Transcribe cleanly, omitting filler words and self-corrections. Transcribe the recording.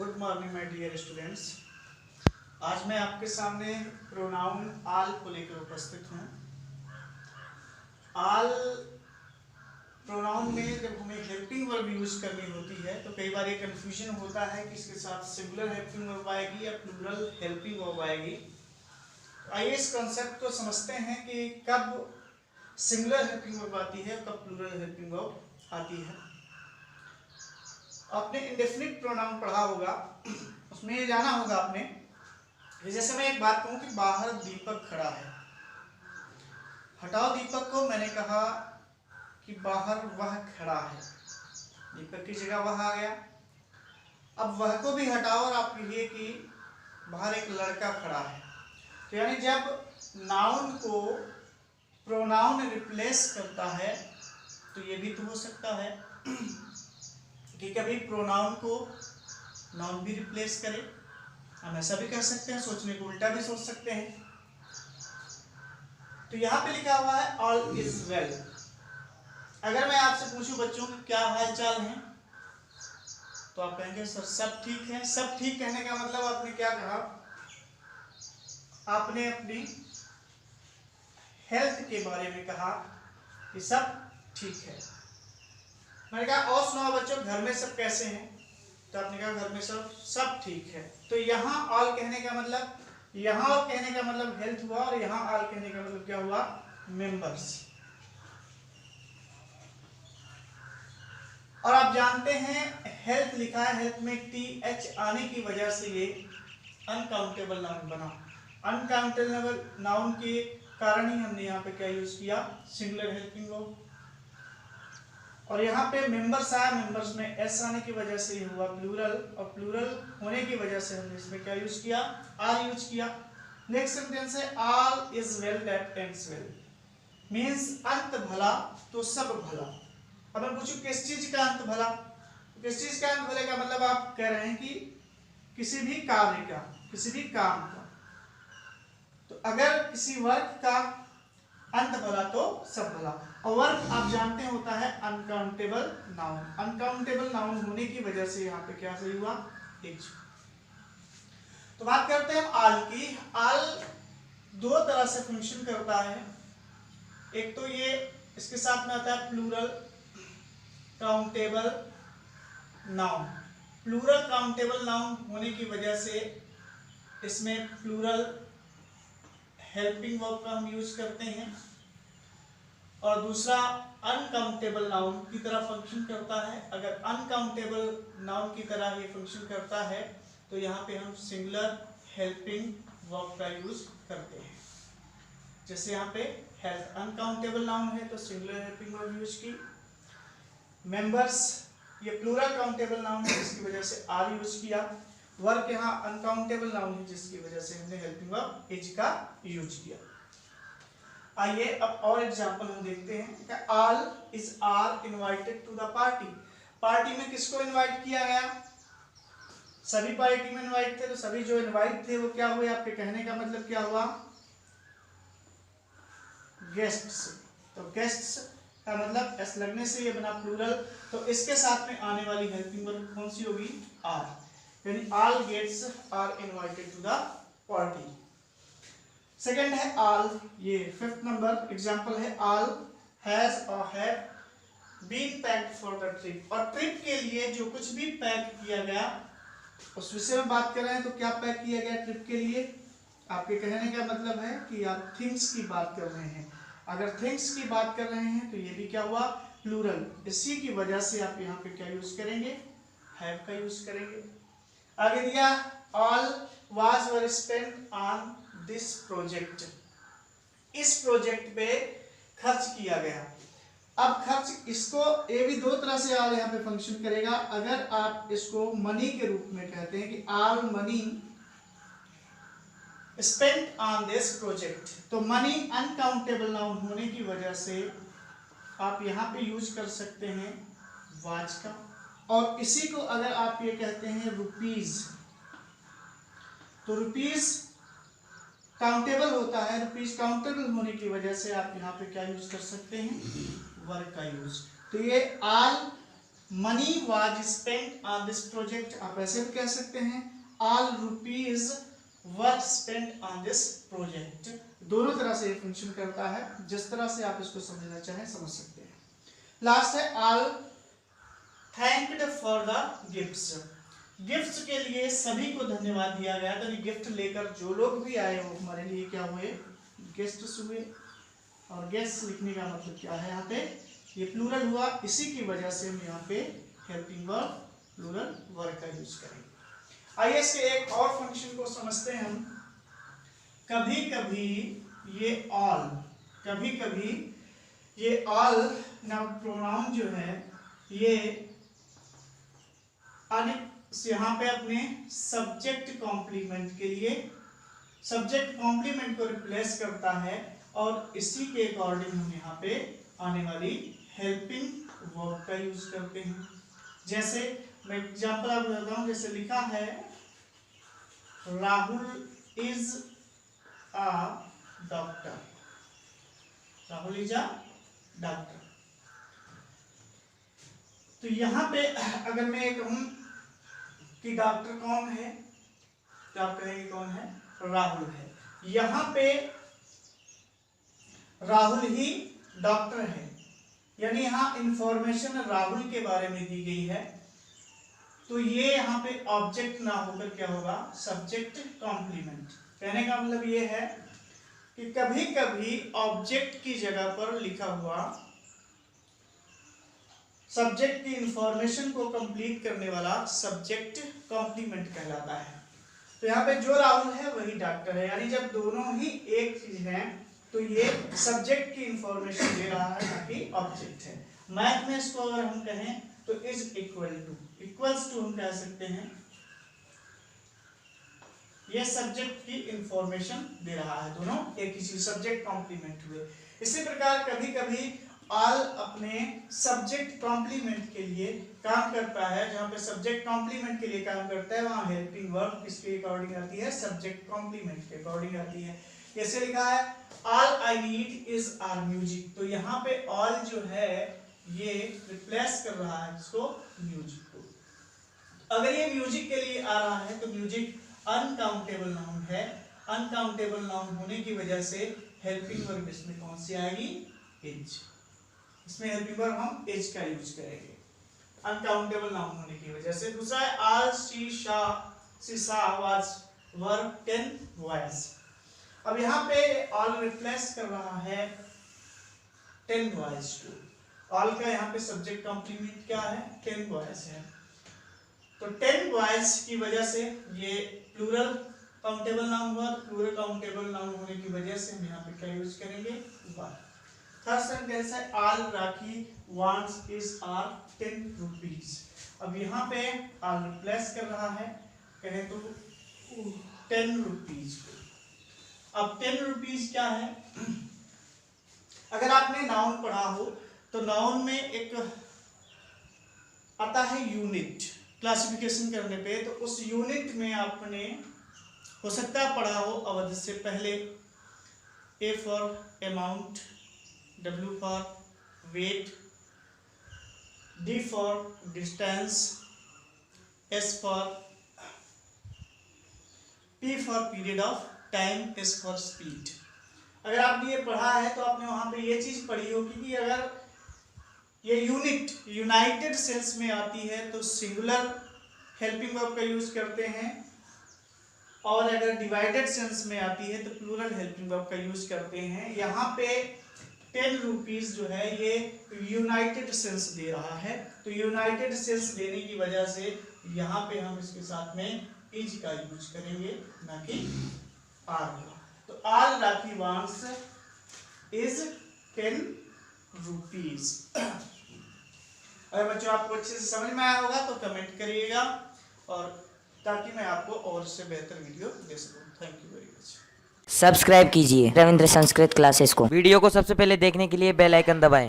Good morning my dear students. आज मैं आपके सामने प्रोनाउन आल को लेकर उपस्थित हूँ। आल प्रोनाउन में जब हमें हेल्पिंग वर्ब यूज करनी होती है तो कई बार ये कंफ्यूजन होता है कि इसके साथ सिंगुलर हेल्पिंग वर्ब आएगी या प्लूरल हेल्पिंग वर्ब आएगी। तो आइए इस कॉन्सेप्ट को समझते हैं कि कब सिंगुलर हेल्पिंग वर्ब आती है, कब प्लूरल हेल्पिंग वर्ब आती है। आपने इंडेफिनिट प्रोनाउन पढ़ा होगा, उसमें ये जाना होगा आपने, जैसे मैं एक बात कहूं कि बाहर दीपक खड़ा है, हटाओ दीपक को, मैंने कहा कि बाहर वह खड़ा है, दीपक की जगह वह आ गया। अब वह को भी हटाओ और आप कहिए कि बाहर एक लड़का खड़ा है। तो यानी जब नाउन को प्रोनाउन रिप्लेस करता है तो ये भी तो हो सकता है कि कभी प्रोनाउन को नाउन भी रिप्लेस करे। हम ऐसा भी कर सकते हैं, सोचने को उल्टा भी सोच सकते हैं। तो यहाँ पे लिखा हुआ है ऑल इज वेल। अगर मैं आपसे पूछूं बच्चों कि क्या हाल चाल है, तो आप कहेंगे सर सब ठीक है। सब ठीक कहने का मतलब आपने क्या कहा? आपने अपनी हेल्थ के बारे में कहा कि सब ठीक है। मैंने कहा और सुनाओ बच्चों, घर में सब कैसे हैं? तो आपने कहा घर में सब ठीक है। तो यहाँ ऑल कहने का मतलब, यहाँ ऑल कहने का मतलब हेल्थ हुआ, और यहाँ ऑल कहने का मतलब क्या हुआ? मेंबर्स। और आप जानते हैं हेल्थ लिखा है, हेल्थ में TH आने की वजह से ये अनकाउंटेबल नाउन बना। अनकाउंटेबल नाउन के कारण ही हमने यहाँ पे क्या यूज किया? Singular helping verb. और यहाँ पे मेंबर्स आया, मेंबर्स में एस आने की वजह से हुआ प्लूरल, और प्लूरल होने की वजह से हमने इसमें क्या यूज किया? आर यूज किया। नेक्स्ट सेंटेंस है all is well that ends well, means अंत भला तो सब भला। अब मैं पूछूं किस चीज का अंत भला? किस चीज का अंत भले का मतलब आप कह रहे हैं कि किसी भी कार्य का, किसी भी काम का। तो अगर किसी वर्क का अंत भला तो सब भला। और वर्क आप जानते हैं होता है अनकाउंटेबल नाउन। अनकाउंटेबल नाउन होने की वजह से यहाँ पे क्या सही हुआ? इज। तो बात करते हैं आल की। आल दो तरह से फंक्शन करता है। एक तो ये इसके साथ में आता है plural countable noun. Plural countable noun होने की वजह से इसमें प्लूरल हेल्पिंग वर्ब का हम यूज करते हैं। और दूसरा अनकाउंटेबल नाउन की तरह फंक्शन करता है। अगर अनकाउंटेबल नाउन की तरह ये फंक्शन करता है तो यहाँ पे हम सिंगुलर हेल्पिंग वर्ब का यूज करते हैं। जैसे यहाँ पे हेल्थ अनकाउंटेबल नाउन है तो सिंगुलर हेल्पिंग वर्ब यूज की। मेंबर्स ये प्लूरल काउंटेबल नाउन है जिसकी वजह से आर यूज किया। वर्क यहाँ अनकाउंटेबल नाउन है जिसकी वजह से हमने हेल्पिंग वर्ब इज का यूज किया। आइए अब और एग्जांपल हम देखते हैं कि all is are invited to the party. Party में किसको इनवाइट किया गया? सभी पार्टी में इनवाइट थे, तो सभी जो इनवाइट थे वो क्या हुए? आपके कहने का मतलब क्या हुआ? गेस्ट्स। तो गेस्ट्स का मतलब एस लगने से ये बना प्लूरल। तो इसके साथ में आने वाली हेल्पिंग वर्ब कौन सी होगी? आर। यानी all guests are invited to the party. Second है ऑल, ये फिफ्थ नंबर एग्जांपल है ऑल हैज और have been packed for the trip. और ट्रिप के लिए जो कुछ भी पैक किया गया उस विषय में बात कर रहे हैं। तो क्या पैक किया गया ट्रिप के लिए? आपके कहने का मतलब है कि आप थिंग्स की बात कर रहे हैं। अगर थिंग्स की बात कर रहे हैं तो ये भी क्या हुआ? प्लूरल। इसी की वजह से आप यहाँ पे क्या यूज करेंगे? हैव का यूज करेंगे। आगे दिया all was were spent on this project. इस प्रोजेक्ट पे खर्च किया गया। अब खर्च इसको ये भी दो तरह से आल यहाँ पे फंक्शन करेगा। अगर आप इसको मनी के रूप में कहते हैं कि all money spent on this project, तो मनी अनकाउंटेबल नाउन होने की वजह से आप यहाँ पे यूज कर सकते हैं वाज का। और इसी को अगर आप ये कहते हैं रुपीज, तो रुपीज काउंटेबल होता है। रुपीज काउंटेबल होने की वजह से आप यहाँ पे क्या यूज कर सकते हैं? वर्क का यूज। तो ये all money was spent on this project, आप ऐसे भी कह सकते हैं all rupees were spent on this project. दोनों तरह से ये फंक्शन करता है, जिस तरह से आप इसको समझना चाहें समझ सकते हैं। लास्ट है all thanked for the gifts. Gifts के लिए सभी को धन्यवाद दिया गया। तो गिफ्ट लेकर जो लोग भी आए वो हमारे लिए क्या हुए, गेस्ट्स हुए। और गेस्ट लिखने का मतलब क्या है, यहाँ पे ये प्लूरल हुआ, इसी की वजह से हम यहाँ पे हेल्पिंग वर्ब प्लूरल वर्ब का यूज करेंगे। आइए इसके एक और फंक्शन को समझते हैं हम। कभी कभी ये ऑल, कभी कभी ये ऑल नाउन प्रोनाउन जो है ये यहाँ पे अपने सब्जेक्ट कॉम्प्लीमेंट के लिए सब्जेक्ट कॉम्प्लीमेंट को रिप्लेस करता है, और इसी के अकॉर्डिंग हम यहाँ पे आने वाली हेल्पिंग वर्ब का यूज करते हैं। जैसे मैं एग्जांपल आपको बताता हूँ, जैसे लिखा है Rahul is a doctor, Rahul is a doctor. तो यहाँ पे अगर मैं ये कहूँ कि डॉक्टर कौन है, तो आप कहेंगे कौन है, राहुल है। यहाँ पे राहुल ही डॉक्टर है, यानी यहाँ इंफॉर्मेशन राहुल के बारे में दी गई है। तो ये यहाँ पे ऑब्जेक्ट ना होकर क्या होगा, सब्जेक्ट कॉम्प्लीमेंट। कहने का मतलब ये है कि कभी कभी ऑब्जेक्ट की जगह पर लिखा हुआ सब्जेक्ट की इंफॉर्मेशन को कंप्लीट करने वाला सब्जेक्ट कॉम्प्लीमेंट कहलाता है। तो यहाँ पे जो राहुल है वही डॉक्टर है, यानी जब दोनों ही एक चीज है तो ये सब्जेक्ट की इंफॉर्मेशन दे रहा है, ना कि ऑब्जेक्ट है। मैथ में इसको अगर हम कहें तो is equal to, equals to हम कह सकते हैं, ये सब्जेक्ट की इंफॉर्मेशन दे रहा है, दोनों एक ही चीज, सब्जेक्ट कॉम्प्लीमेंट हुए। इसी प्रकार कभी कभी ऑल अपने सब्जेक्ट कॉम्प्लीमेंट के लिए काम करता है। जहां पे सब्जेक्ट कॉम्प्लीमेंट के लिए काम करता है वहां हेल्पिंग वर्ब किसके अकॉर्डिंग आती है, सब्जेक्ट कॉम्प्लीमेंट के अकॉर्डिंग आती है। जैसे लिखा है all I need is are music, तो यहाँ पे ऑल जो है ये रिप्लेस कर रहा है इसको, म्यूजिक को। अगर ये म्यूजिक के लिए आ रहा है तो म्यूजिक अनकाउंटेबल नाउन है, अनकाउंटेबल नाउन होने की वजह से हेल्पिंग वर्ब इसमें कौन सी आएगी, इज। इसमें हेल्पिंग वर्ब हम इज का यूज करेंगे अनकाउंटेबल नाउन होने की वजह से। दूसरा है ऑल शी सा वाज वर्ब 10 बॉयज। अब यहाँ पे ऑल रिप्लेस कर रहा है 10 बॉयज को। ऑल का यहाँ पे सब्जेक्ट कॉम्प्लीमेंट क्या है, 10 बॉयज है। तो 10 बॉयज की वजह से ये प्लूरल काउंटेबल नाउन हुआ। प्लूरल काउंटेबल नाउन होने की वजह से हम यहाँ पे क्या यूज करेंगे, वन। थर्ड सेंटेंस है all Rakhi wants is are 10 rupees. अब यहाँ पे ऑल रिप्लेस कर रहा है, कहें तो 10 रुपीज को। अब 10 रुपीज क्या है, अगर आपने नाउन पढ़ा हो तो नाउन में एक आता है यूनिट, क्लासिफिकेशन करने पे, तो उस यूनिट में आपने हो सकता है पढ़ा हो अवधि से पहले, A for amount, W for wait, D for distance, S for P for period of time, S for speed. अगर आपने ये पढ़ा है तो आपने वहां पे ये चीज पढ़ी होगी कि अगर ये यूनिट यूनाइटेड सेंस में आती है तो सिंगुलर हेल्पिंग वर्ब का यूज करते हैं, और अगर डिवाइडेड सेंस में आती है तो प्लूरल हेल्पिंग वर्ब का यूज करते हैं। यहाँ पे 10 रुपीज जो है ये यूनाइटेड सेंस दे रहा है, तो यूनाइटेड सेंस देने की वजह से यहाँ पे हम इसके साथ में इज का यूज करेंगे, ना कि आर का। तो all Rakhi wants is 10 rupees. अगर बच्चों आपको अच्छे से समझ में आया होगा तो कमेंट करिएगा, और ताकि मैं आपको और से बेहतर वीडियो दे सकूं। Thank you very much. Subscribe कीजिए रविंद्र संस्कृत क्लासेस को। वीडियो को सबसे पहले देखने के लिए बेल आइकन दबाएं।